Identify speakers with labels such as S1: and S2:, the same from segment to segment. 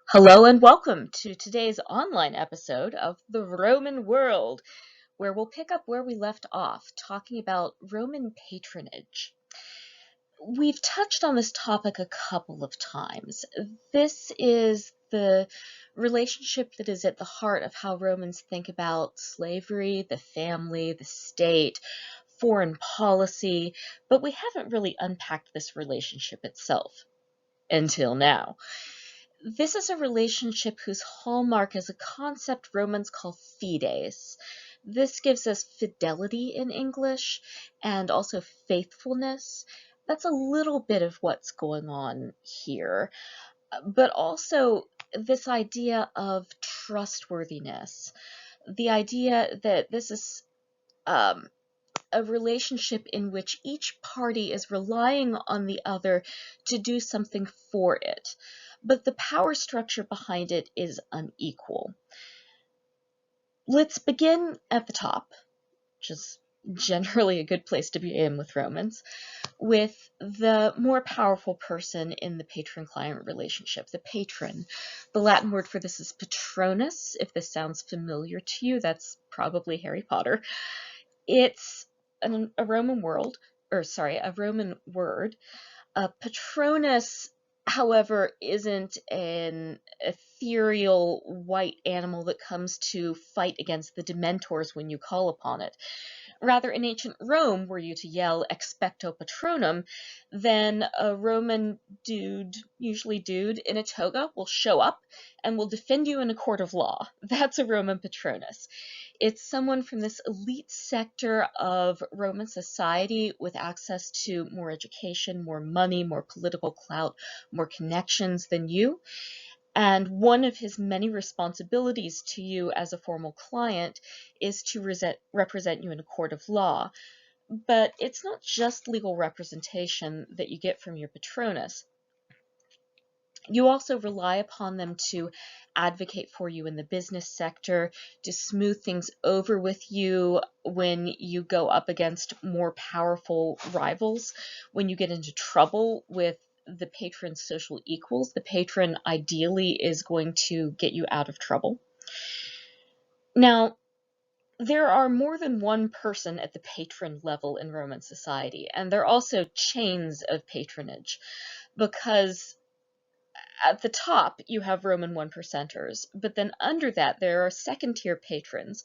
S1: Hello and welcome to today's online episode of The Roman World, where we'll pick up where we left off, talking about Roman patronage. We've touched on this topic a couple of times. This is the relationship that is at the heart of how Romans think about slavery, the family, the state, foreign policy, but we haven't really unpacked this relationship itself until now. This is a relationship whose hallmark is a concept Romans call fides. This gives us fidelity in English and also faithfulness. That's a little bit of what's going on here. But also this idea of trustworthiness. The idea that this is a relationship in which each party is relying on the other to do something for it, but the power structure behind it is unequal. Let's begin at the top, which is generally a good place to begin with Romans, with the more powerful person in the patron-client relationship, the patron. The Latin word for this is Patronus. If this sounds familiar to you, that's probably Harry Potter. It's a Roman word. Patronus, however, isn't an ethereal white animal that comes to fight against the Dementors when you call upon it. Rather, in ancient Rome, were you to yell expecto patronum, then a Roman dude, usually dude in a toga, will show up and will defend you in a court of law. That's a Roman patronus. It's someone from this elite sector of Roman society with access to more education, more money, more political clout, more connections than you. And one of his many responsibilities to you as a formal client is to represent you in a court of law. But it's not just legal representation that you get from your patronus. You also rely upon them to advocate for you in the business sector, to smooth things over with you when you go up against more powerful rivals, when you get into trouble with the patron's social equals. The patron ideally is going to get you out of trouble. Now, there are more than one person at the patron level in Roman society, and there are also chains of patronage, because at the top you have Roman one percenters, but then under that there are second tier patrons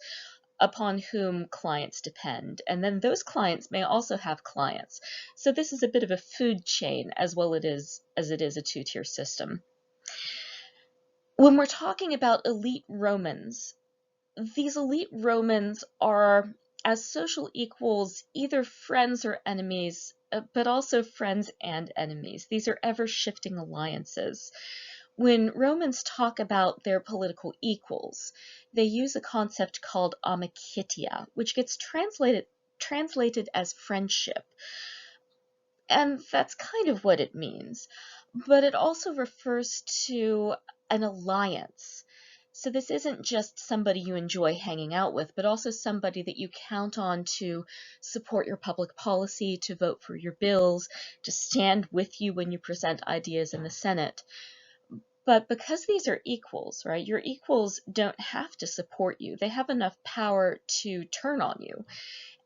S1: upon whom clients depend, and then those clients may also have clients. So this is a bit of a food chain as well as it is a two-tier system. When we're talking about elite Romans, these elite Romans are, as social equals, either friends or enemies, but also friends and enemies. These are ever-shifting alliances. When Romans talk about their political equals, they use a concept called amicitia, which gets translated as friendship. And that's kind of what it means. But it also refers to an alliance. So this isn't just somebody you enjoy hanging out with, but also somebody that you count on to support your public policy, to vote for your bills, to stand with you when you present ideas in the Senate. But because these are equals, right, your equals don't have to support you. They have enough power to turn on you.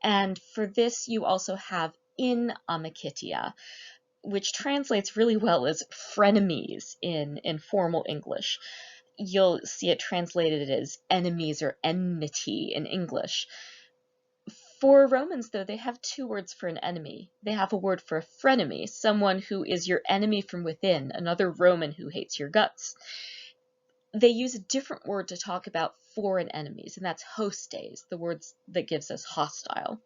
S1: And for this, you also have in amicitia, which translates really well as frenemies in formal English. You'll see it translated as enemies or enmity in English. For Romans, though, they have two words for an enemy. They have a word for a frenemy, someone who is your enemy from within, another Roman who hates your guts. They use a different word to talk about foreign enemies, and that's hostes, the word that gives us hostile.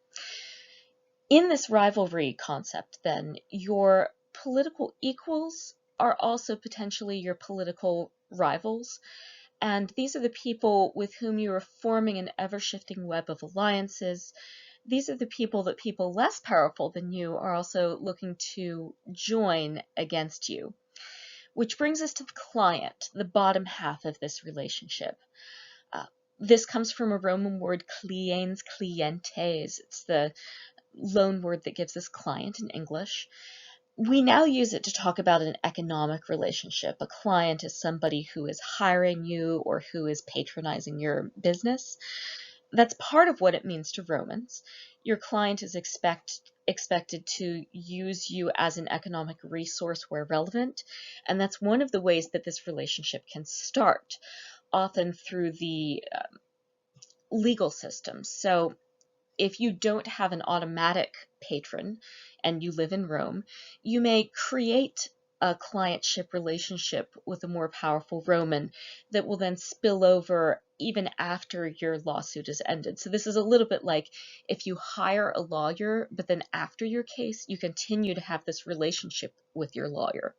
S1: In this rivalry concept, then, your political equals are also potentially your political rivals, and these are the people with whom you are forming an ever-shifting web of alliances. These are the people that people less powerful than you are also looking to join against you. Which brings us to the client, the bottom half of this relationship. This comes from a Roman word, cliens, clientes. It's the loan word that gives us client in English. We now use it to talk about an economic relationship. A client is somebody who is hiring you or who is patronizing your business. That's part of what it means to Romans. Your client is expected to use you as an economic resource where relevant, and that's one of the ways that this relationship can start, often through the legal system. So if you don't have an automatic patron and you live in Rome, you may create a clientship relationship with a more powerful Roman that will then spill over even after your lawsuit is ended. So this is a little bit like if you hire a lawyer, but then after your case, you continue to have this relationship with your lawyer.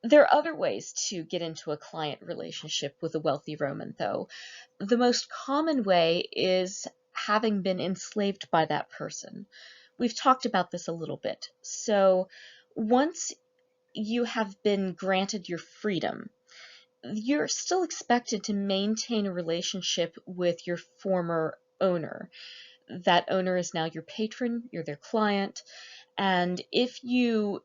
S1: There are other ways to get into a client relationship with a wealthy Roman, though. The most common way is having been enslaved by that person. We've talked about this a little bit. So once you have been granted your freedom, you're still expected to maintain a relationship with your former owner. That owner is now your patron, you're their client, and if you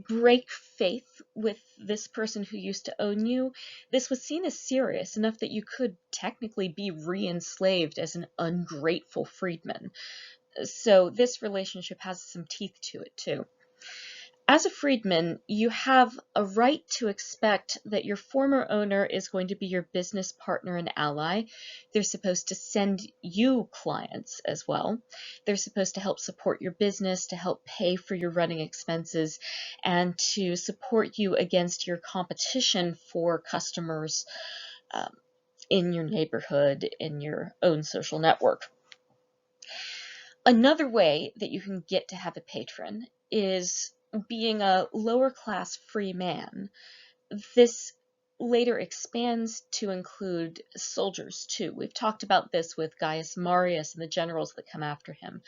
S1: break faith with this person who used to own you, this was seen as serious enough that you could technically be re-enslaved as an ungrateful freedman. So this relationship has some teeth to it too. As a freedman, you have a right to expect that your former owner is going to be your business partner and ally. They're supposed to send you clients as well. They're supposed to help support your business, to help pay for your running expenses, and to support you against your competition for customers in your neighborhood, in your own social network. Another way that you can get to have a patron is being a lower class free man. This later expands to include soldiers too. We've talked about this with Gaius Marius and the generals that come after him.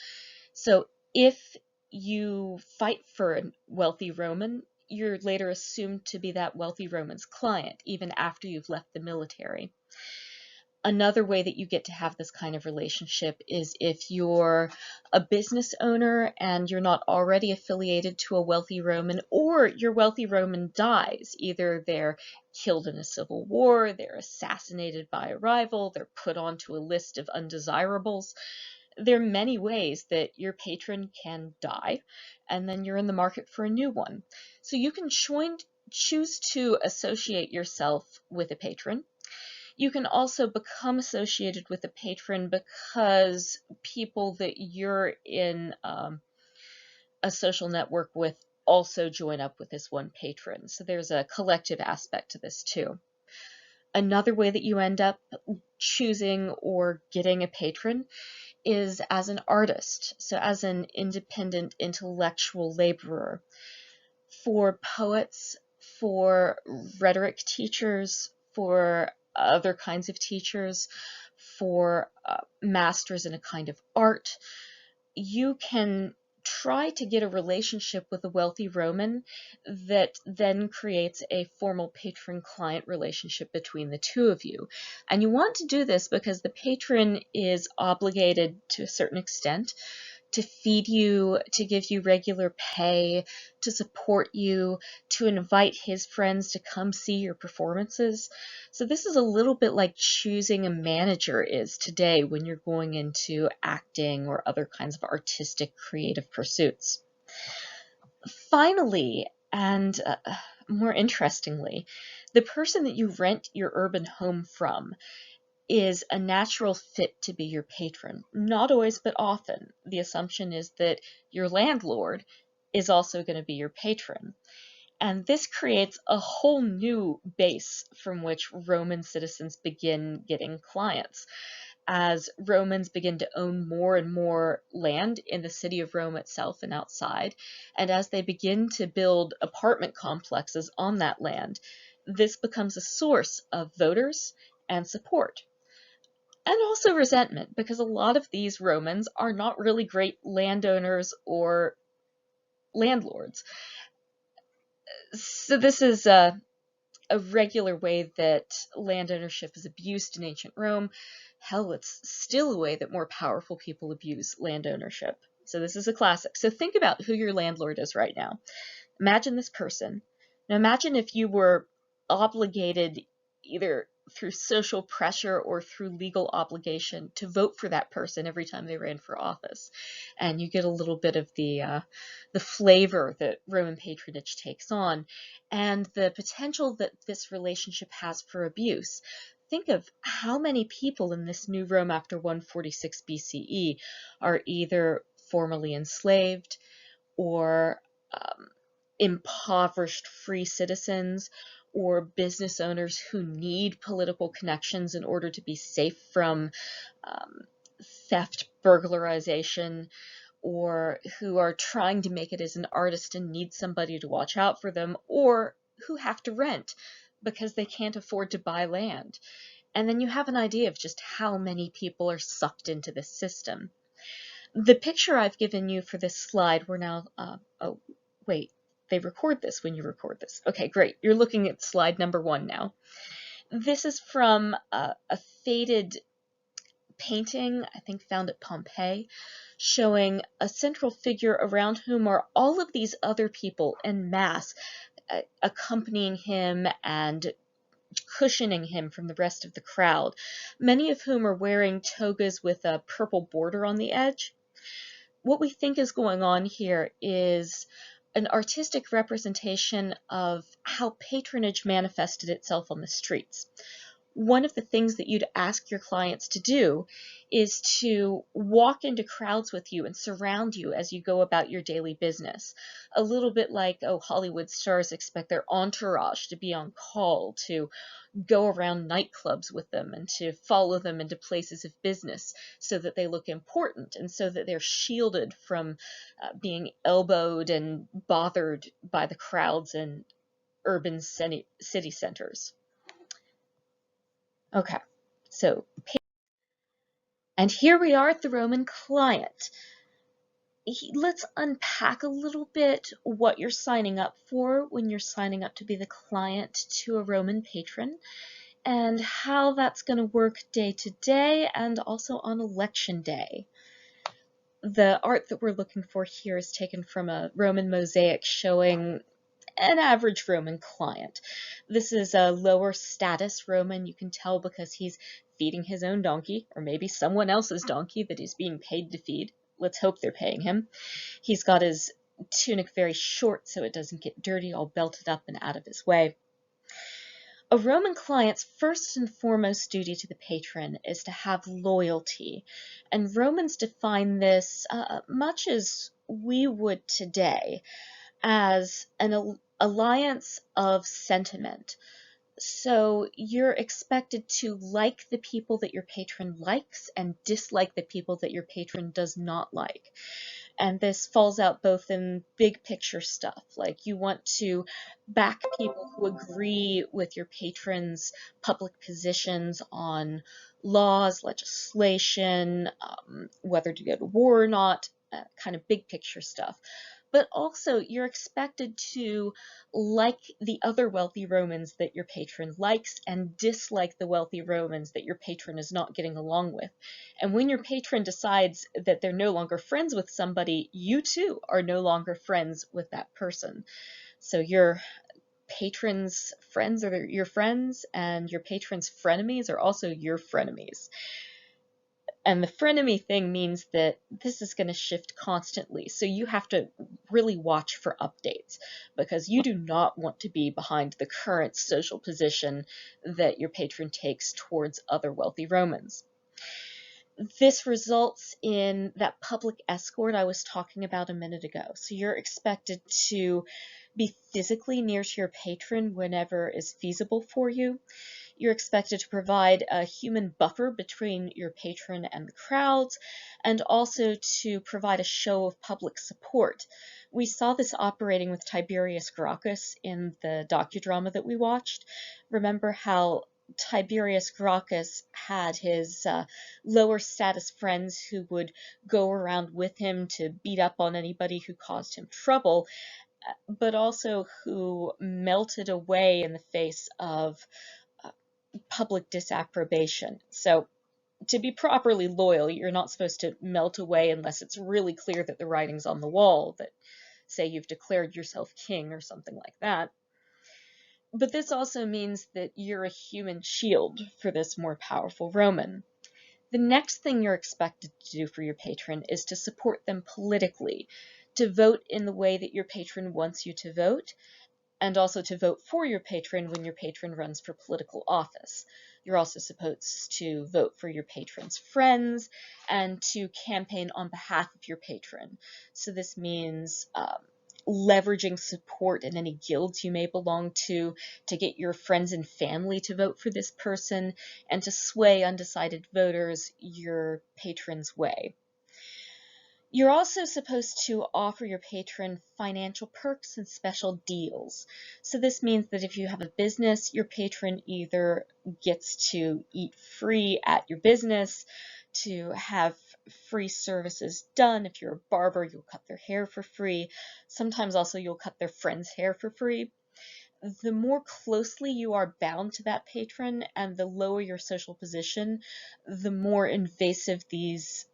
S1: So if you fight for a wealthy Roman, you're later assumed to be that wealthy Roman's client, even after you've left the military. Another way that you get to have this kind of relationship is if you're a business owner and you're not already affiliated to a wealthy Roman, or your wealthy Roman dies. Either they're killed in a civil war, they're assassinated by a rival, they're put onto a list of undesirables. There are many ways that your patron can die, and then you're in the market for a new one. So you can choose to associate yourself with a patron. You can also become associated with a patron because people that you're in a social network with also join up with this one patron. So there's a collective aspect to this too. Another way that you end up choosing or getting a patron is as an artist, so as an independent intellectual laborer. For poets, for rhetoric teachers, for other kinds of teachers, for masters in a kind of art, you can try to get a relationship with a wealthy Roman that then creates a formal patron-client relationship between the two of you. And you want to do this because the patron is obligated to a certain extent to feed you, to give you regular pay, to support you, to invite his friends to come see your performances. So this is a little bit like choosing a manager is today when you're going into acting or other kinds of artistic creative pursuits. Finally, and more interestingly, the person that you rent your urban home from is a natural fit to be your patron. Not always, but often. The assumption is that your landlord is also going to be your patron. And this creates a whole new base from which Roman citizens begin getting clients. As Romans begin to own more and more land in the city of Rome itself and outside, and as they begin to build apartment complexes on that land, this becomes a source of voters and support. And also resentment, because a lot of these Romans are not really great landowners or landlords. So this is a regular way that land ownership is abused in ancient Rome. Hell, it's still a way that more powerful people abuse land ownership. So this is a classic. So think about who your landlord is right now. Imagine this person. Now imagine if you were obligated, either through social pressure or through legal obligation, to vote for that person every time they ran for office. And you get a little bit of the flavor that Roman patronage takes on, and the potential that this relationship has for abuse. Think of how many people in this new Rome after 146 BCE are either formerly enslaved or impoverished free citizens, or business owners who need political connections in order to be safe from um, theft, burglarization, or who are trying to make it as an artist and need somebody to watch out for them, or who have to rent because they can't afford to buy land. And then you have an idea of just how many people are sucked into this system. The picture I've given you for this slide, we're now, oh, wait, they record this when you record this. Okay, great. You're looking at slide number 1 now. This is from a faded painting, I think found at Pompeii, showing a central figure around whom are all of these other people en masse, accompanying him and cushioning him from the rest of the crowd, many of whom are wearing togas with a purple border on the edge. What we think is going on here is an artistic representation of how patronage manifested itself on the streets. One of the things that you'd ask your clients to do is to walk into crowds with you and surround you as you go about your daily business. A little bit like, oh, Hollywood stars expect their entourage to be on call, to go around nightclubs with them and to follow them into places of business so that they look important and so that they're shielded from being elbowed and bothered by the crowds in urban city centers. Okay, so, and here we are at the Roman client. Let's unpack a little bit what you're signing up for when you're signing up to be the client to a Roman patron, and how that's going to work day to day and also on election day. The art that we're looking for here is taken from a Roman mosaic showing an average Roman client. This is a lower status Roman. You can tell because he's feeding his own donkey, or maybe someone else's donkey that he's being paid to feed. Let's hope they're paying him. He's got his tunic very short so it doesn't get dirty, all belted up and out of his way. A Roman client's first and foremost duty to the patron is to have loyalty, and Romans define this much as we would today, as an alliance of sentiment. So you're expected to like the people that your patron likes and dislike the people that your patron does not like. And this falls out both in big picture stuff, like you want to back people who agree with your patron's public positions on laws, legislation, whether to go to war or not, kind of big picture stuff. But also, you're expected to like the other wealthy Romans that your patron likes and dislike the wealthy Romans that your patron is not getting along with. And when your patron decides that they're no longer friends with somebody, you too are no longer friends with that person. So your patron's friends are your friends, and your patron's frenemies are also your frenemies. And the frenemy thing means that this is going to shift constantly. So you have to really watch for updates, because you do not want to be behind the current social position that your patron takes towards other wealthy Romans. This results in that public escort I was talking about a minute ago. So you're expected to be physically near to your patron whenever is feasible for you. You're expected to provide a human buffer between your patron and the crowds, and also to provide a show of public support. We saw this operating with Tiberius Gracchus in the docudrama that we watched. Remember how Tiberius Gracchus had his lower status friends who would go around with him to beat up on anybody who caused him trouble, but also who melted away in the face of public disapprobation. So to be properly loyal, you're not supposed to melt away unless it's really clear that the writing's on the wall, that say you've declared yourself king or something like that. But this also means that you're a human shield for this more powerful Roman. The next thing you're expected to do for your patron is to support them politically, to vote in the way that your patron wants you to vote, and also to vote for your patron when your patron runs for political office. You're also supposed to vote for your patron's friends and to campaign on behalf of your patron. So this means leveraging support in any guilds you may belong to get your friends and family to vote for this person, and to sway undecided voters your patron's way. You're also supposed to offer your patron financial perks and special deals. So this means that if you have a business, your patron either gets to eat free at your business, to have free services done. If you're a barber, you'll cut their hair for free. Sometimes also you'll cut their friend's hair for free. The more closely you are bound to that patron and the lower your social position, the more invasive these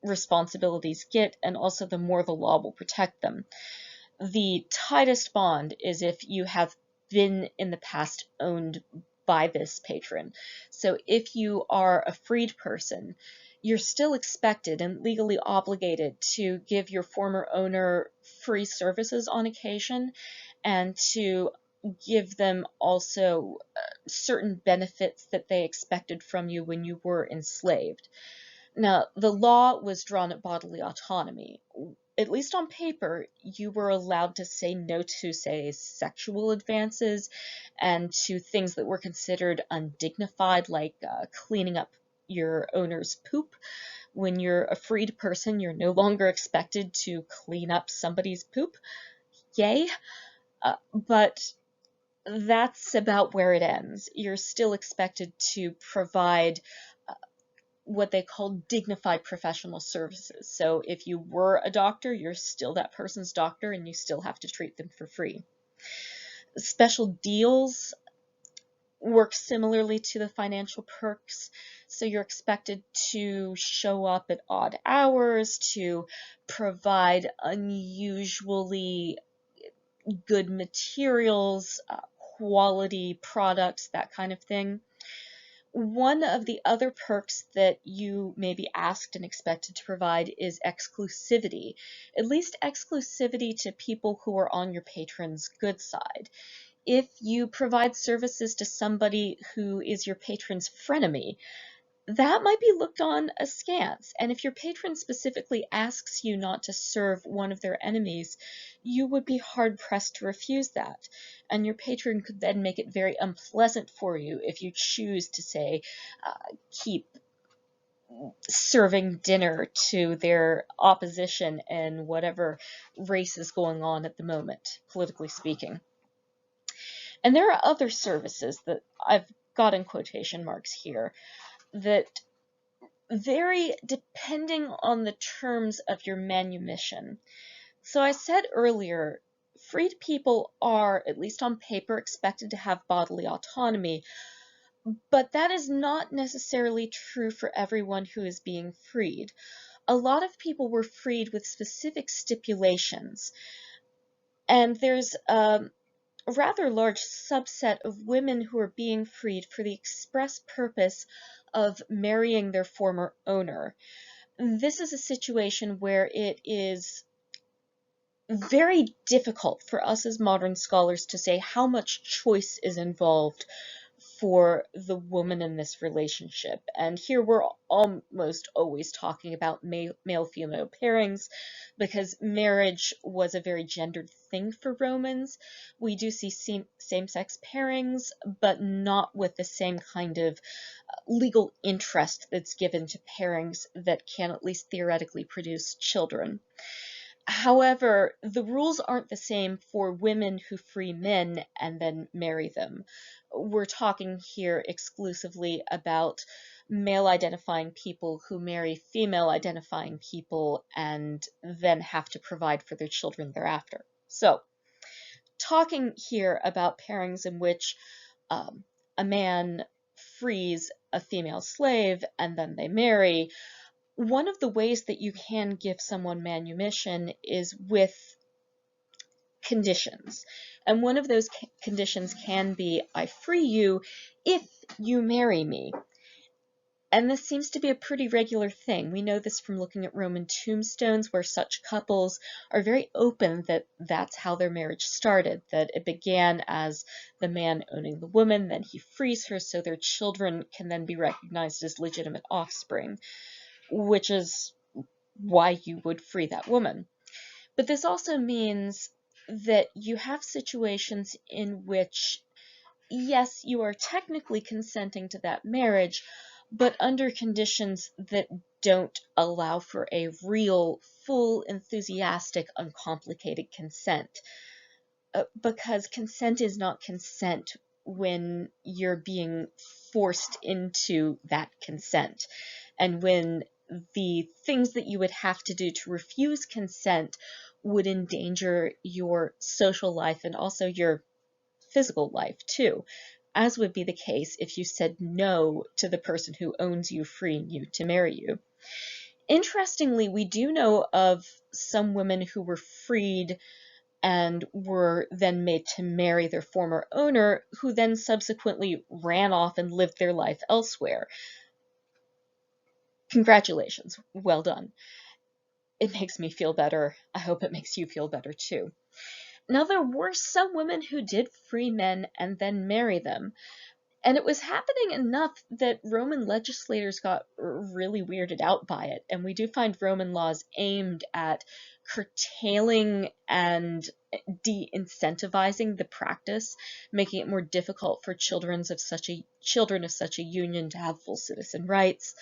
S1: responsibilities get, and also the more the law will protect them. The tightest bond is if you have been in the past owned by this patron. So if you are a freed person, you're still expected and legally obligated to give your former owner free services on occasion, and to give them also certain benefits that they expected from you when you were enslaved. Now, the law was drawn at bodily autonomy. At least on paper, you were allowed to say no to, say, sexual advances and to things that were considered undignified, like cleaning up your owner's poop. When you're a freed person, you're no longer expected to clean up somebody's poop. Yay! But that's about where it ends. You're still expected to provide what they call dignified professional services. So if you were a doctor, you're still that person's doctor and you still have to treat them for free. Special deals work similarly to the financial perks. So you're expected to show up at odd hours, to provide unusually good materials, quality products, that kind of thing. One of the other perks that you may be asked and expected to provide is exclusivity, at least exclusivity to people who are on your patron's good side. If you provide services to somebody who is your patron's frenemy, that might be looked on askance, and if your patron specifically asks you not to serve one of their enemies, you would be hard-pressed to refuse that, and your patron could then make it very unpleasant for you if you choose to, say, keep serving dinner to their opposition in whatever race is going on at the moment, politically speaking. And there are other services that I've got in quotation marks here that vary depending on the terms of your manumission. So I said earlier, freed people are, at least on paper, expected to have bodily autonomy, but that is not necessarily true for everyone who is being freed. A lot of people were freed with specific stipulations, and there's a rather large subset of women who are being freed for the express purpose of marrying their former owner. This is a situation where it is very difficult for us as modern scholars to say how much choice is involved for the woman in this relationship. And here we're almost always talking about male-female pairings, because marriage was a very gendered thing for Romans. We do see same-sex pairings, but not with the same kind of legal interest that's given to pairings that can at least theoretically produce children. However, the rules aren't the same for women who free men and then marry them. We're talking here exclusively about male-identifying people who marry female-identifying people and then have to provide for their children thereafter. So, talking here about pairings in which a man frees a female slave and then they marry, one of the ways that you can give someone manumission is with conditions. And one of those conditions can be, I free you if you marry me. And this seems to be a pretty regular thing. We know this from looking at Roman tombstones where such couples are very open that that's how their marriage started, that it began as the man owning the woman, then he frees her so their children can then be recognized as legitimate offspring, which is why you would free that woman. But this also means that you have situations in which, yes, you are technically consenting to that marriage, but under conditions that don't allow for a real, full, enthusiastic, uncomplicated consent. Because consent is not consent when you're being forced into that consent. And when the things that you would have to do to refuse consent would endanger your social life and also your physical life too, as would be the case if you said no to the person who owns you, freeing you to marry you. Interestingly, we do know of some women who were freed and were then made to marry their former owner, who then subsequently ran off and lived their life elsewhere. Congratulations, well done. It makes me feel better. I hope it makes you feel better too. Now, there were some women who did free men and then marry them, and it was happening enough that Roman legislators got really weirded out by it, and we do find Roman laws aimed at curtailing and de-incentivizing the practice, making it more difficult for children of such a union to have full citizen rights.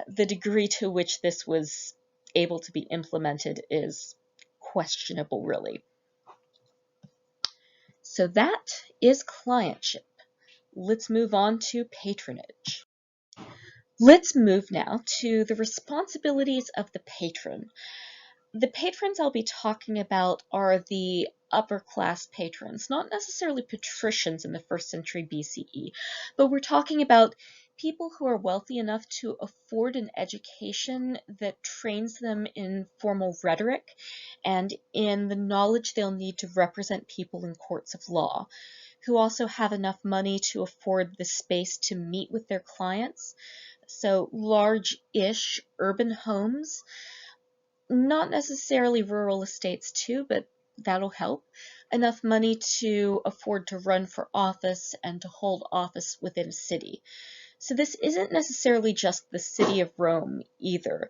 S1: The degree to which this was able to be implemented is questionable, really. So that is clientship. Let's move on to patronage. Let's move now to the responsibilities of the patron. The patrons I'll be talking about are the upper class patrons, not necessarily patricians in the 1st century BCE, but we're talking about people who are wealthy enough to afford an education that trains them in formal rhetoric and in the knowledge they'll need to represent people in courts of law, who also have enough money to afford the space to meet with their clients. So large-ish urban homes, not necessarily rural estates too, but that'll help. Enough money to afford to run for office and to hold office within a city. So this isn't necessarily just the city of Rome either.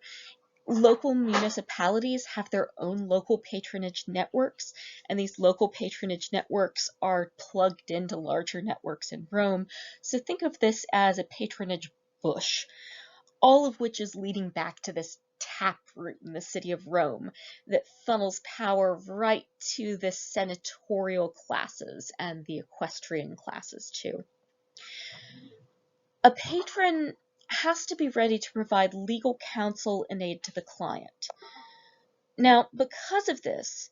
S1: Local municipalities have their own local patronage networks, and these local patronage networks are plugged into larger networks in Rome. So think of this as a patronage bush, all of which is leading back to this taproot in the city of Rome that funnels power right to the senatorial classes and the equestrian classes too. A patron has to be ready to provide legal counsel and aid to the client. Now, because of this,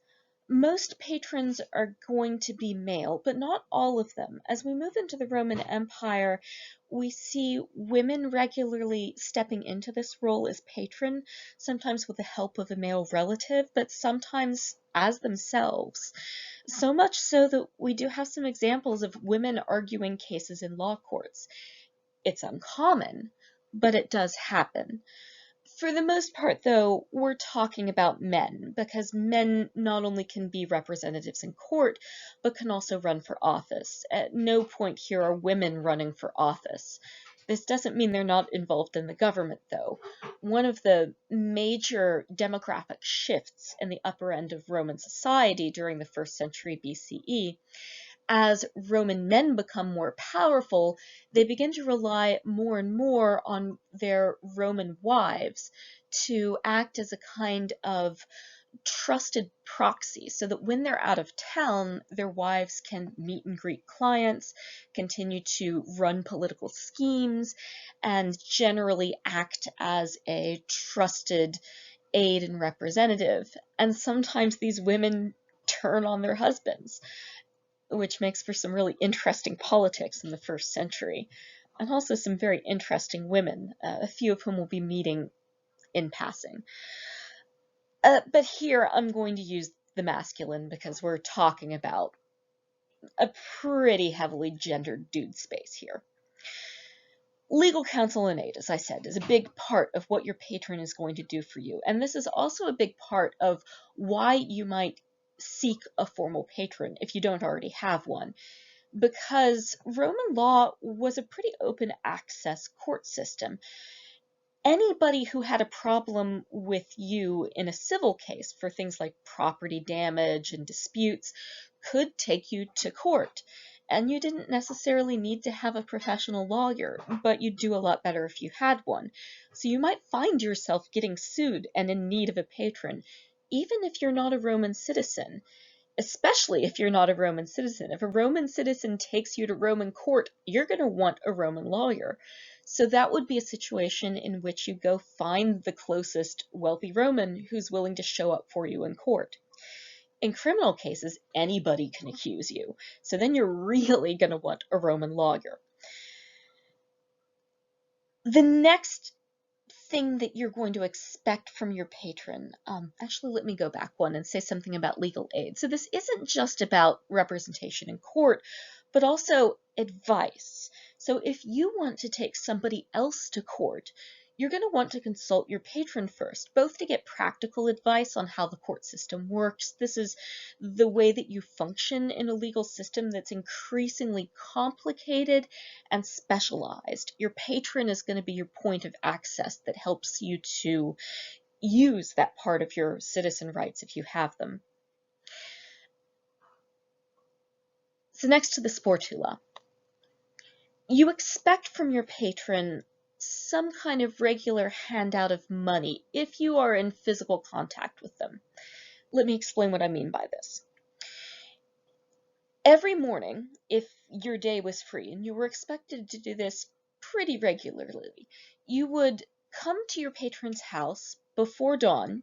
S1: most patrons are going to be male, but not all of them. As we move into the Roman Empire, we see women regularly stepping into this role as patron, sometimes with the help of a male relative, but sometimes as themselves. So much so that we do have some examples of women arguing cases in law courts. It's uncommon, but it does happen. For the most part, though, we're talking about men, because men not only can be representatives in court, but can also run for office. At no point here are women running for office. This doesn't mean they're not involved in the government, though. One of the major demographic shifts in the upper end of Roman society during the 1st century BCE, as Roman men become more powerful, they begin to rely more and more on their Roman wives to act as a kind of trusted proxy, so that when they're out of town, their wives can meet and greet clients, continue to run political schemes, and generally act as a trusted aide and representative. And sometimes these women turn on their husbands, which makes for some really interesting politics in the 1st century. and also some very interesting women, a few of whom we'll be meeting in passing. But here I'm going to use the masculine because we're talking about a pretty heavily gendered dude space here. Legal counsel and aid, as I said, is a big part of what your patron is going to do for you. And this is also a big part of why you might seek a formal patron if you don't already have one. Because Roman law was a pretty open access court system. Anybody who had a problem with you in a civil case for things like property damage and disputes could take you to court. And you didn't necessarily need to have a professional lawyer, but you'd do a lot better if you had one. So you might find yourself getting sued and in need of a patron, even if you're not a Roman citizen. Especially if you're not a Roman citizen. If a Roman citizen takes you to Roman court, you're going to want a Roman lawyer. So that would be a situation in which you go find the closest wealthy Roman who's willing to show up for you in court. In criminal cases, anybody can accuse you. So then you're really going to want a Roman lawyer. The next thing that you're going to expect from your patron. Actually, let me go back one and say something about legal aid. So this isn't just about representation in court, but also advice. So if you want to take somebody else to court, you're going to want to consult your patron first, both to get practical advice on how the court system works. This is the way that you function in a legal system that's increasingly complicated and specialized. Your patron is going to be your point of access that helps you to use that part of your citizen rights if you have them. So next to the sportula, you expect from your patron some kind of regular handout of money if you are in physical contact with them. Let me explain what I mean by this. Every morning, if your day was free, and you were expected to do this pretty regularly, you would come to your patron's house before dawn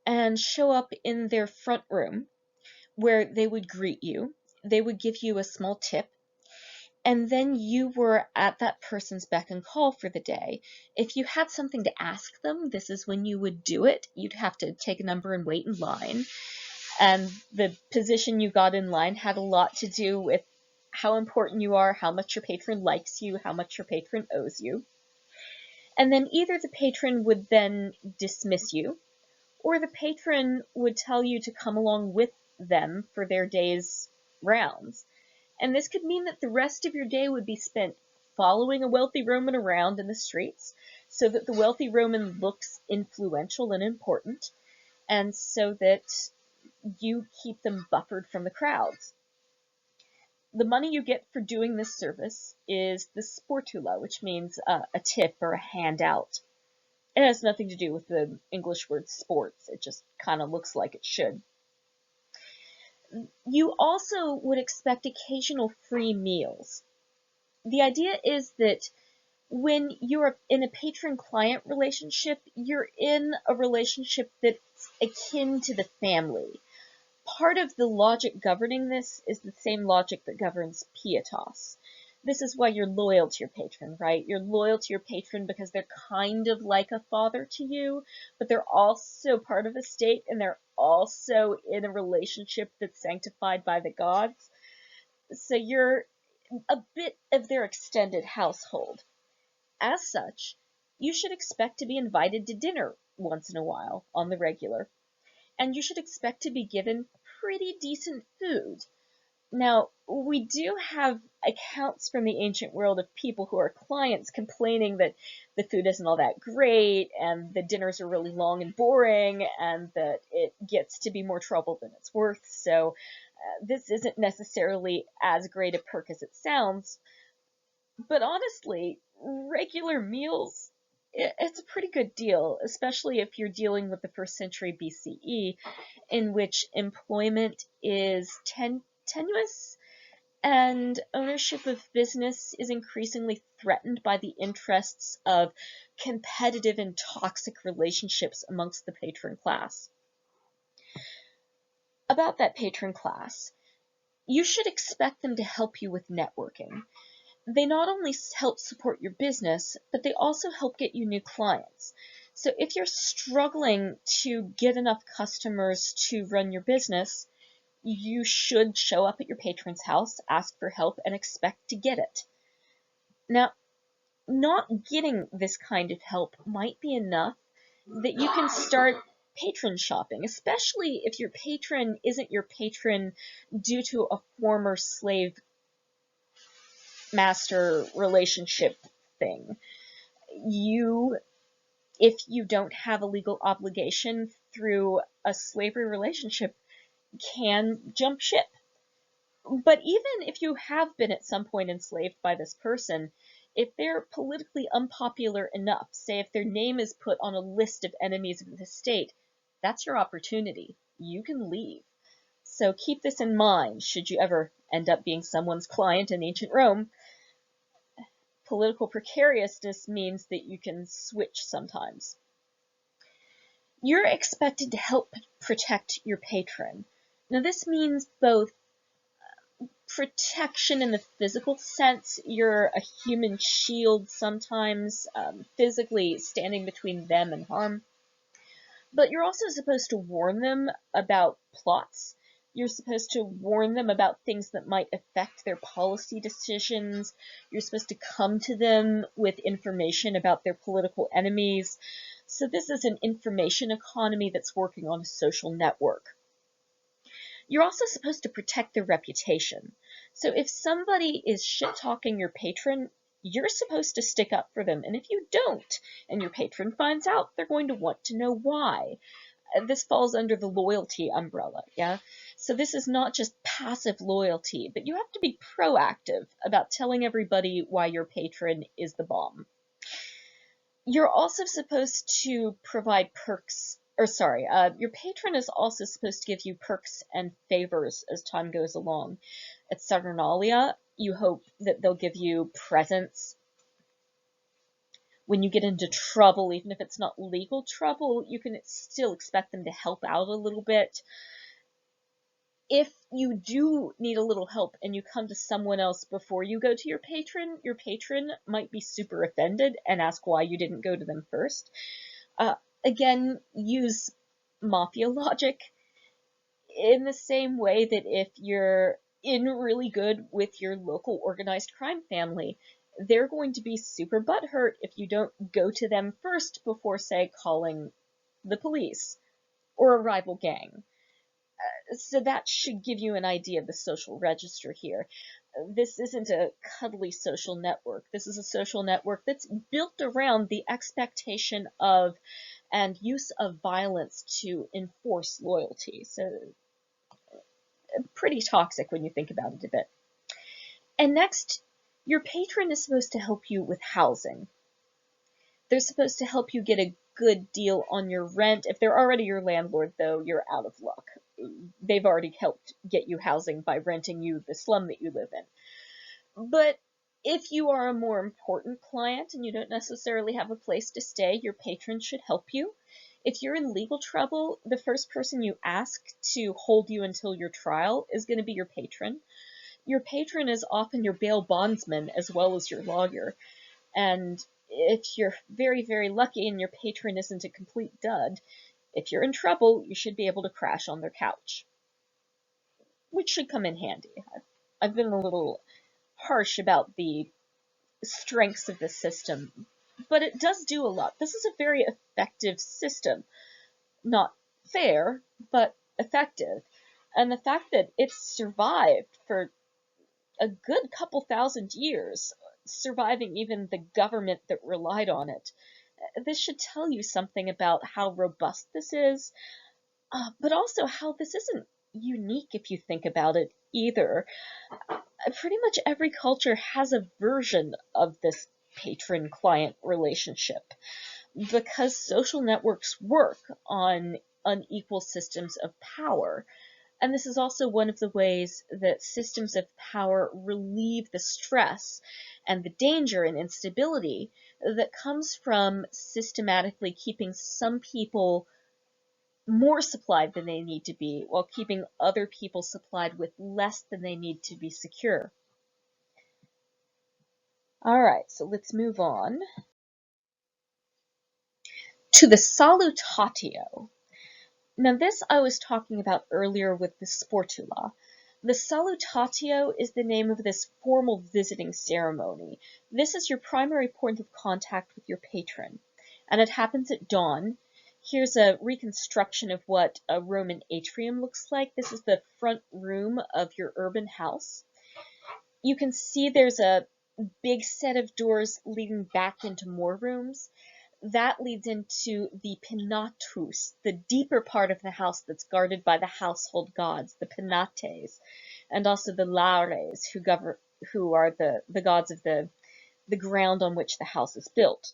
S1: and show up in their front room where they would greet you. They would give you a small tip, and then you were at that person's beck and call for the day. If you had something to ask them, this is when you would do it. You'd have to take a number and wait in line. And the position you got in line had a lot to do with how important you are, how much your patron likes you, how much your patron owes you. And then either the patron would then dismiss you, or the patron would tell you to come along with them for their day's rounds. And this could mean that the rest of your day would be spent following a wealthy Roman around in the streets, so that the wealthy Roman looks influential and important, and so that you keep them buffered from the crowds. The money you get for doing this service is the sportula, which means a tip or a handout. It has nothing to do with the English word sports. It just kind of looks like it should. You also would expect occasional free meals. The idea is that when you're in a patron-client relationship, you're in a relationship that's akin to the family. Part of the logic governing this is the same logic that governs pietas. This is why you're loyal to your patron, right? You're loyal to your patron because they're kind of like a father to you, but they're also part of the state, and they're also in a relationship that's sanctified by the gods. So you're a bit of their extended household. As such, you should expect to be invited to dinner once in a while on the regular, and you should expect to be given pretty decent food. Now, we do have accounts from the ancient world of people who are clients complaining that the food isn't all that great, and the dinners are really long and boring, and that it gets to be more trouble than it's worth. So this isn't necessarily as great a perk as it sounds. But honestly, regular meals, it's a pretty good deal, especially if you're dealing with the 1st century BCE, in which employment is tenuous, and ownership of business is increasingly threatened by the interests of competitive and toxic relationships amongst the patron class. About that patron class, you should expect them to help you with networking. They not only help support your business, but they also help get you new clients. So if you're struggling to get enough customers to run your business, you should show up at your patron's house, ask for help, and expect to get it. Now, not getting this kind of help might be enough that you can start patron shopping, especially if your patron isn't your patron due to a former slave master relationship thing. If you don't have a legal obligation through a slavery relationship, can jump ship. But even if you have been at some point enslaved by this person, if they're politically unpopular enough, say if their name is put on a list of enemies of the state, that's your opportunity. You can leave. So keep this in mind should you ever end up being someone's client in ancient Rome. Political precariousness means that you can switch sometimes. You're expected to help protect your patron. Now, this means both protection in the physical sense. You're a human shield sometimes, physically standing between them and harm. But you're also supposed to warn them about plots. You're supposed to warn them about things that might affect their policy decisions. You're supposed to come to them with information about their political enemies. So this is an information economy that's working on a social network. You're also supposed to protect their reputation. So if somebody is shit-talking your patron, you're supposed to stick up for them. And if you don't, and your patron finds out, they're going to want to know why. This falls under the loyalty umbrella, yeah? So this is not just passive loyalty, but you have to be proactive about telling everybody why your patron is the bomb. You're also supposed to provide perks, your patron is also supposed to give you perks and favors as time goes along. At Saturnalia, you hope that they'll give you presents. When you get into trouble, even if it's not legal trouble, you can still expect them to help out a little bit. If you do need a little help and you come to someone else before you go to your patron might be super offended and ask why you didn't go to them first. Again, use mafia logic in the same way that if you're in really good with your local organized crime family, they're going to be super butthurt if you don't go to them first before, say, calling the police or a rival gang. So that should give you an idea of the social register here. This isn't a cuddly social network. This is a social network that's built around the expectation of and use of violence to enforce loyalty. So pretty toxic when you think about it a bit. And next, your patron is supposed to help you with housing. They're supposed to help you get a good deal on your rent. If they're already your landlord, though, you're out of luck. They've already helped get you housing by renting you the slum that you live in. But if you are a more important client and you don't necessarily have a place to stay, your patron should help you. If you're in legal trouble, the first person you ask to hold you until your trial is going to be your patron. Your patron is often your bail bondsman as well as your lawyer. And if you're very, very lucky and your patron isn't a complete dud, if you're in trouble, you should be able to crash on their couch, which should come in handy. I've been a little harsh about the strengths of the system, but it does do a lot. This is a very effective system. Not fair, but effective. And the fact that it's survived for a good couple thousand years, surviving even the government that relied on it, this should tell you something about how robust this is, but also how this isn't unique if you think about it either. Pretty much every culture has a version of this patron-client relationship because social networks work on unequal systems of power. And this is also one of the ways that systems of power relieve the stress and the danger and instability that comes from systematically keeping some people more supplied than they need to be, while keeping other people supplied with less than they need to be secure. Alright, so let's move on to the Sala Tatia. Now this I was talking about earlier with the sportula. The salutatio is the name of this formal visiting ceremony. This is your primary point of contact with your patron, and it happens at dawn. Here's a reconstruction of what a Roman atrium looks like. This is the front room of your urban house. You can see there's a big set of doors leading back into more rooms. That leads into the Penatus, the deeper part of the house that's guarded by the household gods, the Penates, and also the Lares, who are the gods of the ground on which the house is built.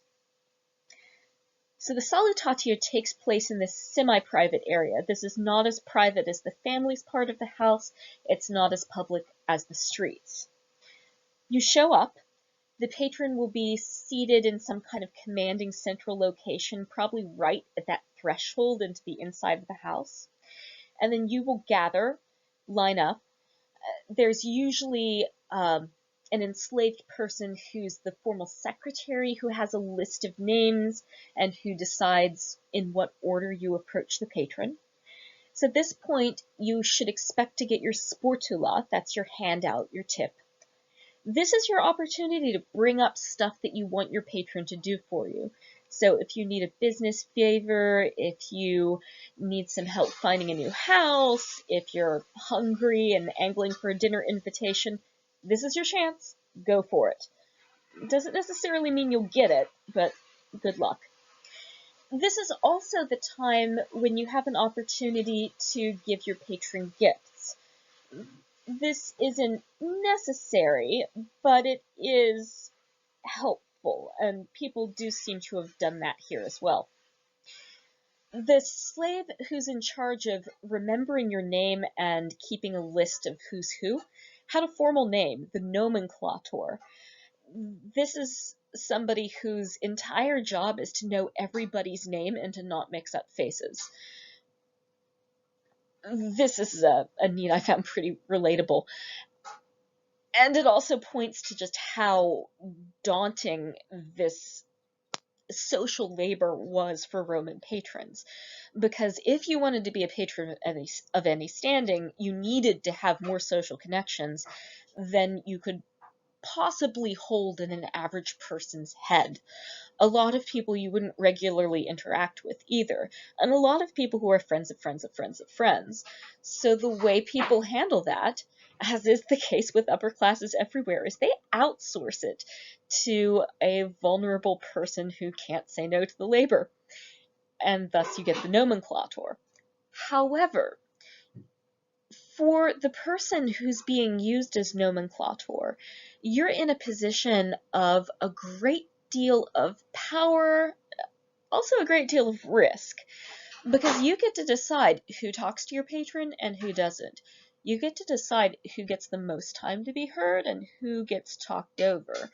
S1: So the Salutatio takes place in this semi-private area. This is not as private as the family's part of the house. It's not as public as the streets. You show up. The patron will be seated in some kind of commanding central location, probably right at that threshold into the inside of the house. And then you will gather, line up. There's usually an enslaved person who's the formal secretary who has a list of names and who decides in what order you approach the patron. So at this point, you should expect to get your sportula, that's your handout, your tip. This is your opportunity to bring up stuff that you want your patron to do for you. So if you need a business favor, if you need some help finding a new house, if you're hungry and angling for a dinner invitation, this is your chance. Go for it. It doesn't necessarily mean you'll get it, but good luck. This is also the time when you have an opportunity to give your patron gifts. This isn't necessary, but it is helpful, and people do seem to have done that here as well. The slave who's in charge of remembering your name and keeping a list of who's who had a formal name, the nomenclator. This is somebody whose entire job is to know everybody's name and to not mix up faces. This is a need I found pretty relatable. And it also points to just how daunting this social labor was for Roman patrons. Because if you wanted to be a patron of any standing, you needed to have more social connections than you could possibly hold in an average person's head. A lot of people you wouldn't regularly interact with either, and a lot of people who are friends of friends of friends of friends. So the way people handle that, as is the case with upper classes everywhere, is they outsource it to a vulnerable person who can't say no to the labor, and thus you get the nomenclator. However, for the person who's being used as nomenclator, you're in a position of a great deal of power, also a great deal of risk, because you get to decide who talks to your patron and who doesn't. You get to decide who gets the most time to be heard and who gets talked over.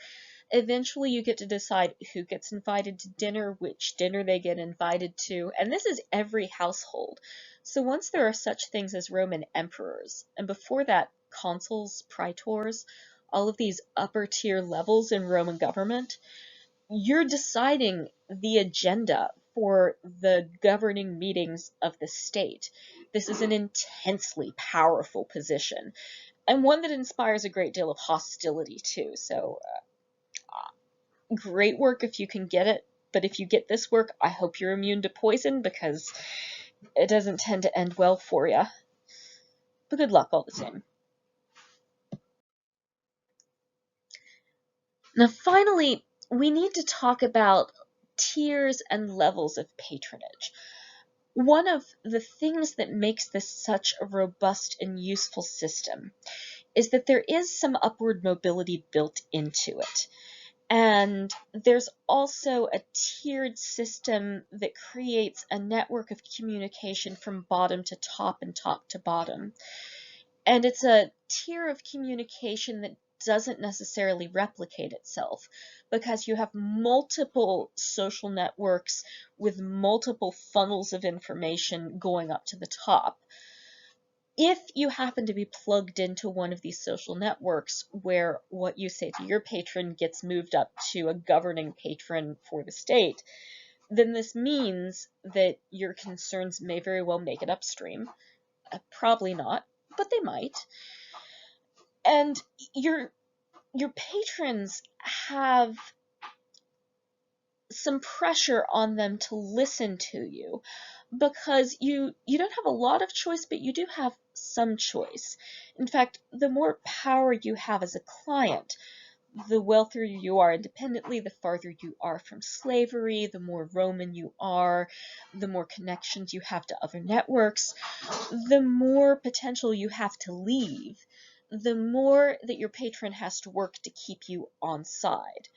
S1: Eventually, you get to decide who gets invited to dinner, which dinner they get invited to, and this is every household. So once there are such things as Roman emperors, and before that, consuls, praetors, all of these upper tier levels in Roman government, you're deciding the agenda for the governing meetings of the state. This is an intensely powerful position, and one that inspires a great deal of hostility too. So great work if you can get it, but if you get this work, I hope you're immune to poison, because it doesn't tend to end well for you. But good luck all the same. Now finally, we need to talk about tiers and levels of patronage. One of the things that makes this such a robust and useful system is that there is some upward mobility built into it. And there's also a tiered system that creates a network of communication from bottom to top and top to bottom. And it's a tier of communication that doesn't necessarily replicate itself, because you have multiple social networks with multiple funnels of information going up to the top. If you happen to be plugged into one of these social networks where what you say to your patron gets moved up to a governing patron for the state, then this means that your concerns may very well make it upstream. Probably not, but they might. And your patrons have some pressure on them to listen to you, because you don't have a lot of choice, but you do have some choice. In fact, the more power you have as a client, the wealthier you are independently, the farther you are from slavery, the more Roman you are, the more connections you have to other networks, the more potential you have to leave, the more that your patron has to work to keep you on side.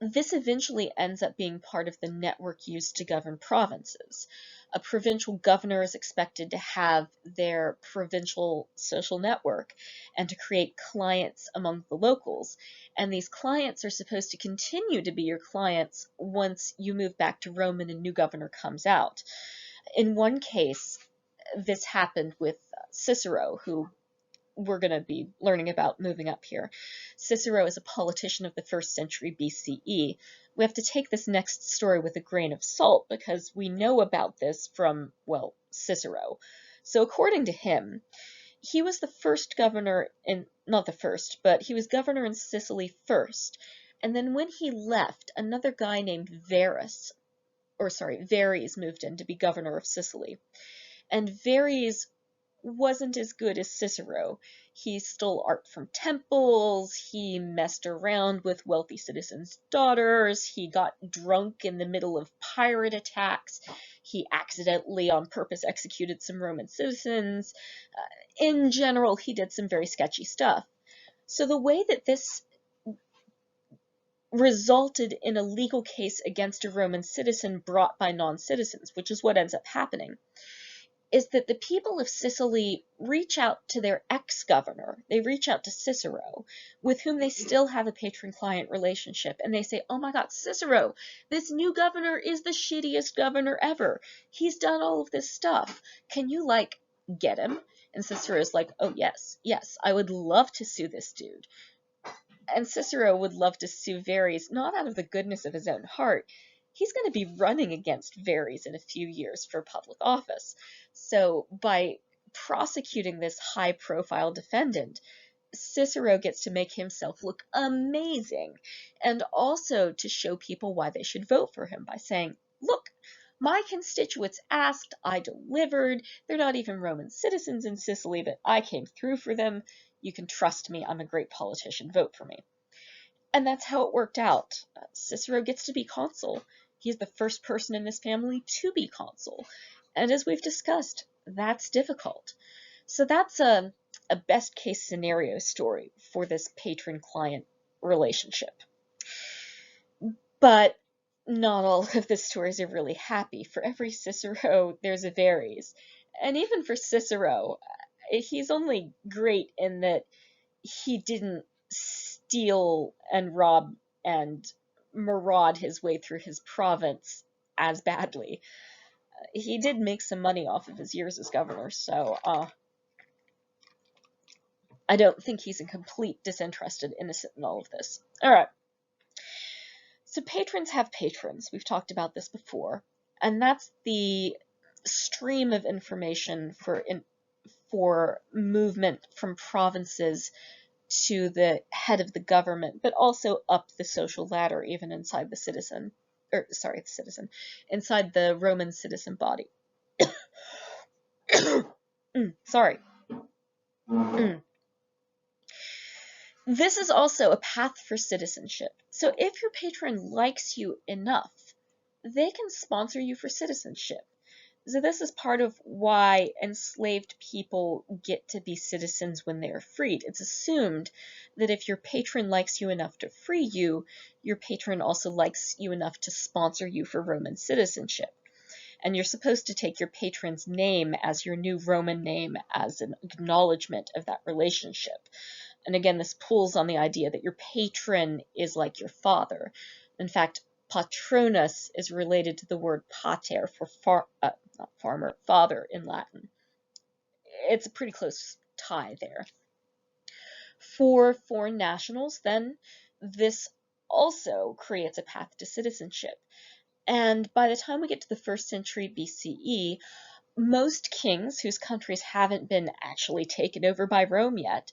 S1: This eventually ends up being part of the network used to govern provinces. A provincial governor is expected to have their provincial social network and to create clients among the locals. And these clients are supposed to continue to be your clients once you move back to Rome and a new governor comes out. In one case, this happened with Cicero, who we're going to be learning about moving up here. Cicero is a politician of the 1st century BCE. We have to take this next story with a grain of salt because we know about this from, well, Cicero. So according to him, he was the first governor in, not the first, but he was governor in Sicily first. And then when he left, another guy named Varus moved in to be governor of Sicily. And Varus wasn't as good as Cicero. He stole art from temples, he messed around with wealthy citizens' daughters, he got drunk in the middle of pirate attacks, he accidentally on purpose executed some Roman citizens. In general, he did some very sketchy stuff. So the way that this resulted in a legal case against a Roman citizen brought by non-citizens, which is what ends up happening, is that the people of Sicily reach out to their ex-governor, they reach out to Cicero, with whom they still have a patron-client relationship, and they say, oh my god, Cicero, this new governor is the shittiest governor ever. He's done all of this stuff. Can you, get him? And Cicero's like, oh yes, I would love to sue this dude. And Cicero would love to sue Varus, not out of the goodness of his own heart. He's going to be running against Varus in a few years for public office. So by prosecuting this high-profile defendant, Cicero gets to make himself look amazing, and also to show people why they should vote for him by saying, look, my constituents asked, I delivered, they're not even Roman citizens in Sicily, but I came through for them. You can trust me, I'm a great politician, vote for me. And that's how it worked out. Cicero gets to be consul. He's the first person in this family to be consul. And as we've discussed, that's difficult. So that's a best case scenario story for this patron-client relationship. But not all of the stories are really happy. For every Cicero, there's a Varus. And even for Cicero, he's only great in that he didn't steal and rob and maraud his way through his province as badly. He did make some money off of his years as governor, so I don't think he's a complete disinterested innocent in all of this. Alright. So patrons have patrons. We've talked about this before. And that's the stream of information for movement from provinces to the head of the government, but also up the social ladder, even inside inside the Roman citizen body. Sorry. This is also a path for citizenship. So if your patron likes you enough, they can sponsor you for citizenship. So this is part of why enslaved people get to be citizens when they are freed. It's assumed that if your patron likes you enough to free you, your patron also likes you enough to sponsor you for Roman citizenship. And you're supposed to take your patron's name as your new Roman name as an acknowledgement of that relationship. And again, this pulls on the idea that your patron is like your father. In fact, Patronus is related to the word pater for father in Latin. it's a pretty close tie there. For foreign nationals, then, this also creates a path to citizenship. And by the time we get to the 1st century BCE, most kings whose countries haven't been actually taken over by Rome yet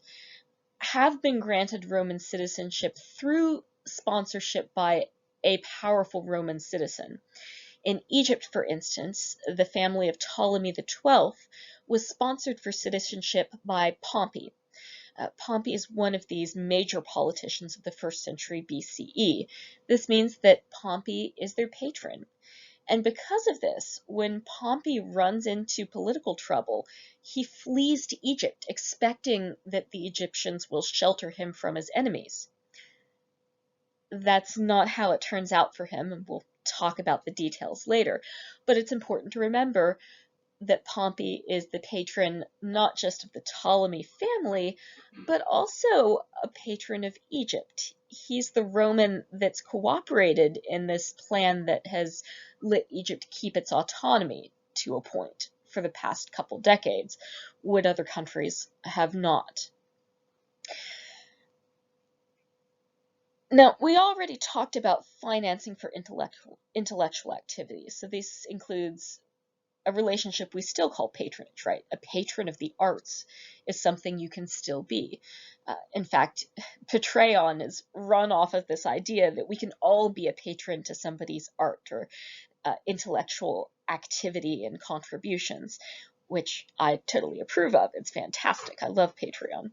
S1: have been granted Roman citizenship through sponsorship by a powerful Roman citizen. In Egypt, for instance, the family of Ptolemy XII was sponsored for citizenship by Pompey. Pompey is one of these major politicians of the 1st century BCE. This means that Pompey is their patron. And because of this, when Pompey runs into political trouble, he flees to Egypt, expecting that the Egyptians will shelter him from his enemies. That's not how it turns out for him, and we'll talk about the details later. But it's important to remember that Pompey is the patron not just of the Ptolemy family, but also a patron of Egypt. He's the Roman that's cooperated in this plan that has let Egypt keep its autonomy to a point for the past couple decades, when other countries have not. Now, we already talked about financing for intellectual activities. So this includes a relationship we still call patronage, right? A patron of the arts is something you can still be. In fact, Patreon is run off of this idea that we can all be a patron to somebody's art or intellectual activity and contributions, which I totally approve of. It's fantastic. I love Patreon.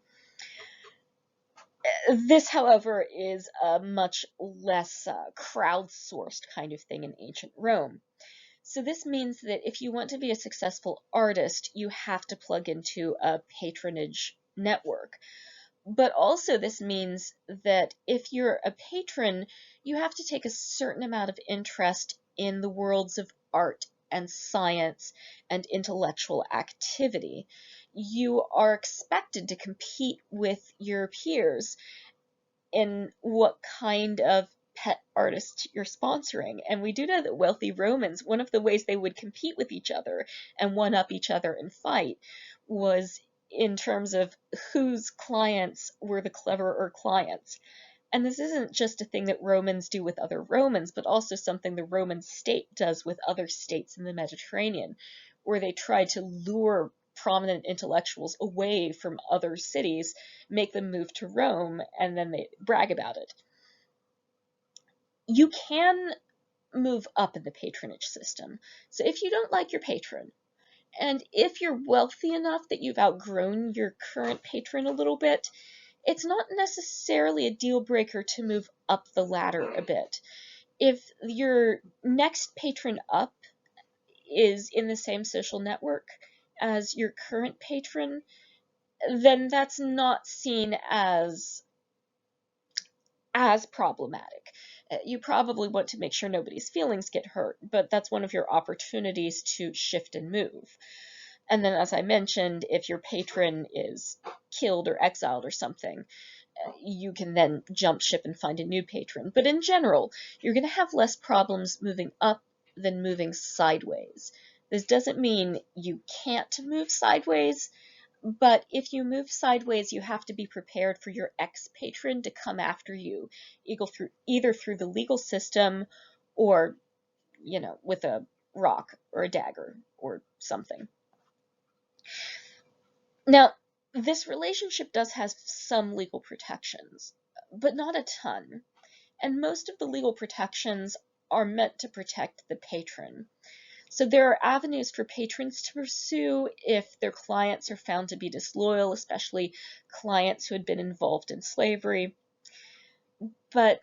S1: This, however, is a much less crowdsourced kind of thing in ancient Rome. So this means that if you want to be a successful artist, you have to plug into a patronage network. But also this means that if you're a patron, you have to take a certain amount of interest in the worlds of art and science and intellectual activity. You are expected to compete with your peers in what kind of pet artist you're sponsoring. And we do know that wealthy Romans, one of the ways they would compete with each other and one up each other and fight was in terms of whose clients were the cleverer clients. And this isn't just a thing that Romans do with other Romans, but also something the Roman state does with other states in the Mediterranean, where they try to lure prominent intellectuals away from other cities, make them move to Rome, and then they brag about it. You can move up in the patronage system. So if you don't like your patron, and if you're wealthy enough that you've outgrown your current patron a little bit, it's not necessarily a deal breaker to move up the ladder a bit. If your next patron up is in the same social network as your current patron, then that's not seen as problematic. You probably want to make sure nobody's feelings get hurt, but that's one of your opportunities to shift and move. And then, as I mentioned, if your patron is killed or exiled or something, you can then jump ship and find a new patron. But in general, you're going to have less problems moving up than moving sideways. This doesn't mean you can't move sideways, but if you move sideways, you have to be prepared for your ex-patron to come after you, either through the legal system or, with a rock or a dagger or something. Now, this relationship does have some legal protections, but not a ton. And most of the legal protections are meant to protect the patron. So there are avenues for patrons to pursue if their clients are found to be disloyal, especially clients who had been involved in slavery. But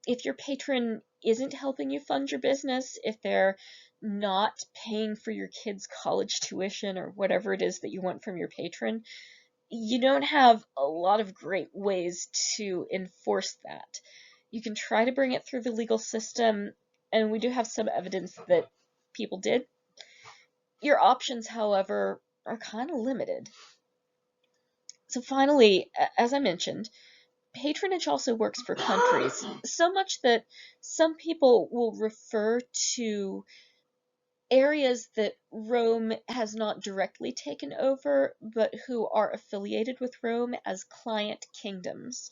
S1: if your patron isn't helping you fund your business, if they're not paying for your kids' college tuition or whatever it is that you want from your patron, you don't have a lot of great ways to enforce that. You can try to bring it through the legal system, and we do have some evidence that people did. Your options, however, are kind of limited. So finally, as I mentioned, patronage also works for countries, so much that some people will refer to areas that Rome has not directly taken over, but who are affiliated with Rome as client kingdoms.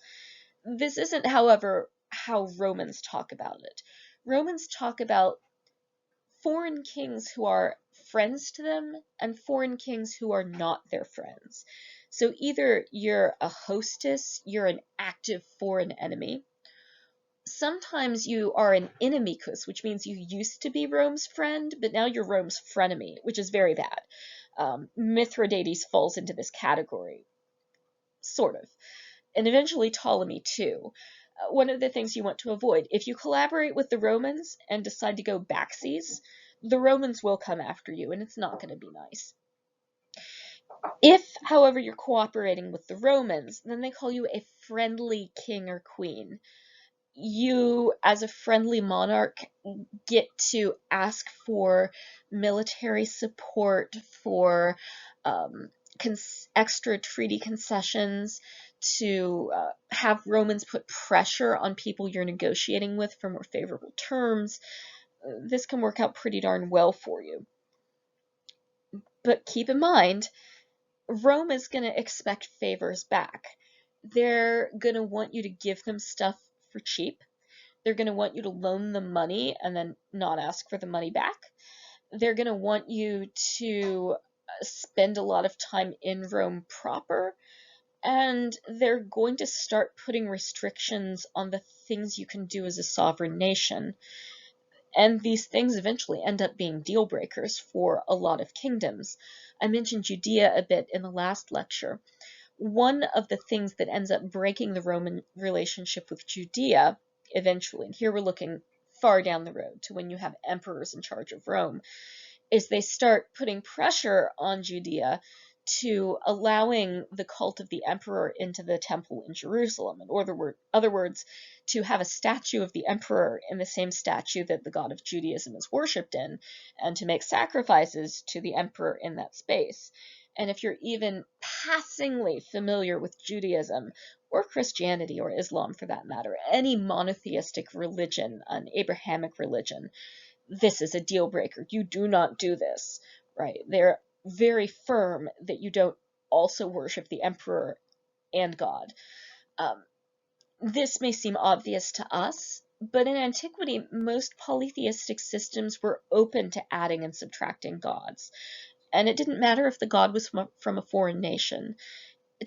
S1: This isn't, however, how Romans talk about it. Romans talk about foreign kings who are friends to them and foreign kings who are not their friends. So either you're a hostess, you're an active foreign enemy. Sometimes you are an inimicus, which means you used to be Rome's friend, but now you're Rome's frenemy, which is very bad. Mithridates falls into this category, sort of. And eventually Ptolemy too. One of the things you want to avoid, if you collaborate with the Romans and decide to go backseas, the Romans will come after you, and it's not going to be nice. If, however, you're cooperating with the Romans, then they call you a friendly king or queen. You, as a friendly monarch, get to ask for military support, for extra treaty concessions, to have Romans put pressure on people you're negotiating with for more favorable terms. This can work out pretty darn well for you. But keep in mind, Rome is going to expect favors back. They're going to want you to give them stuff for cheap. They're going to want you to loan them money and then not ask for the money back. They're going to want you to spend a lot of time in Rome proper. And they're going to start putting restrictions on the things you can do as a sovereign nation. And these things eventually end up being deal breakers for a lot of kingdoms. I mentioned Judea a bit in the last lecture. One of the things that ends up breaking the Roman relationship with Judea eventually, and here we're looking far down the road to when you have emperors in charge of Rome, is they start putting pressure on Judea to allowing the cult of the emperor into the temple in Jerusalem. In other words, to have a statue of the emperor in the same statue that the god of Judaism is worshipped in, and to make sacrifices to the emperor in that space. And if you're even passingly familiar with Judaism, or Christianity, or Islam for that matter, any monotheistic religion, an Abrahamic religion, this is a deal breaker. You do not do this, right? They're very firm that you don't also worship the emperor and God. This may seem obvious to us, but in antiquity, most polytheistic systems were open to adding and subtracting gods. And it didn't matter if the god was from a foreign nation,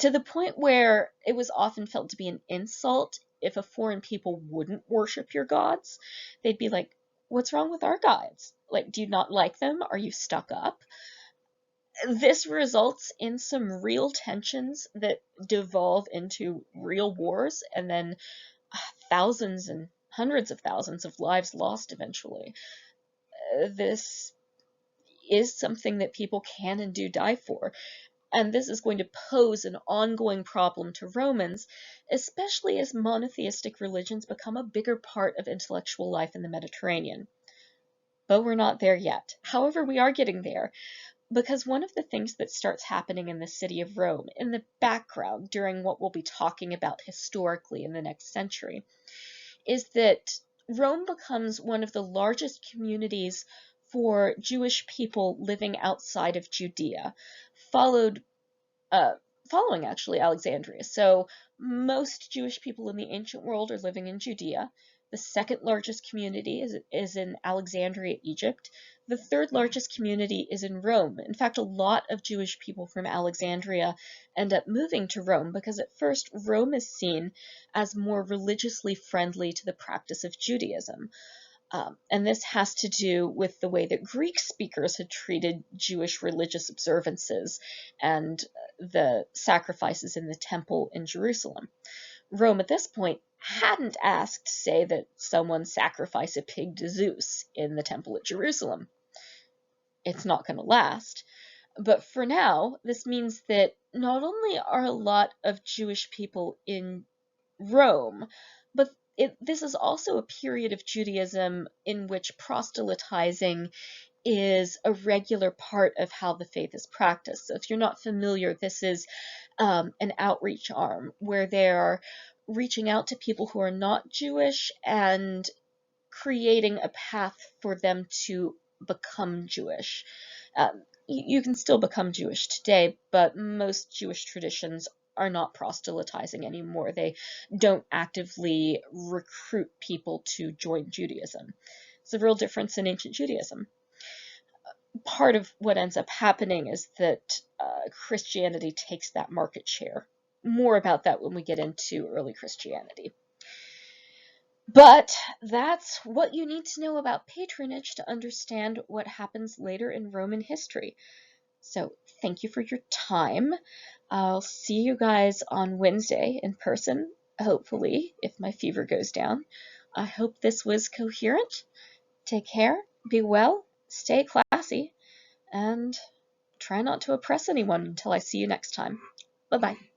S1: to the point where it was often felt to be an insult if a foreign people wouldn't worship your gods. They'd be like, what's wrong with our gods? Like, do you not like them? Are you stuck up? This results in some real tensions that devolve into real wars, and then thousands and hundreds of thousands of lives lost eventually. This is something that people can and do die for. And this is going to pose an ongoing problem to Romans, especially as monotheistic religions become a bigger part of intellectual life in the Mediterranean. But we're not there yet. However, we are getting there, because one of the things that starts happening in the city of Rome, in the background during what we'll be talking about historically in the next century, is that Rome becomes one of the largest communities for Jewish people living outside of Judea, following actually Alexandria. So most Jewish people in the ancient world are living in Judea. The second largest community is in Alexandria, Egypt. The third largest community is in Rome. In fact, a lot of Jewish people from Alexandria end up moving to Rome because at first Rome is seen as more religiously friendly to the practice of Judaism. And this has to do with the way that Greek speakers had treated Jewish religious observances and the sacrifices in the temple in Jerusalem. Rome at this point hadn't asked, say, that someone sacrifice a pig to Zeus in the temple at Jerusalem. It's not going to last. But for now, this means that not only are a lot of Jewish people in Rome, but this is also a period of Judaism in which proselytizing is a regular part of how the faith is practiced. So if you're not familiar, this is an outreach arm where they're reaching out to people who are not Jewish and creating a path for them to become Jewish. You can still become Jewish today, but most Jewish traditions are not proselytizing anymore. They don't actively recruit people to join Judaism. It's a real difference in ancient Judaism. Part of what ends up happening is that Christianity takes that market share. More about that when we get into early Christianity. But that's what you need to know about patronage to understand what happens later in Roman history. So thank you for your time. I'll see you guys on Wednesday in person, hopefully, if my fever goes down. I hope this was coherent. Take care, be well, stay classy, and try not to oppress anyone until I see you next time. Bye-bye.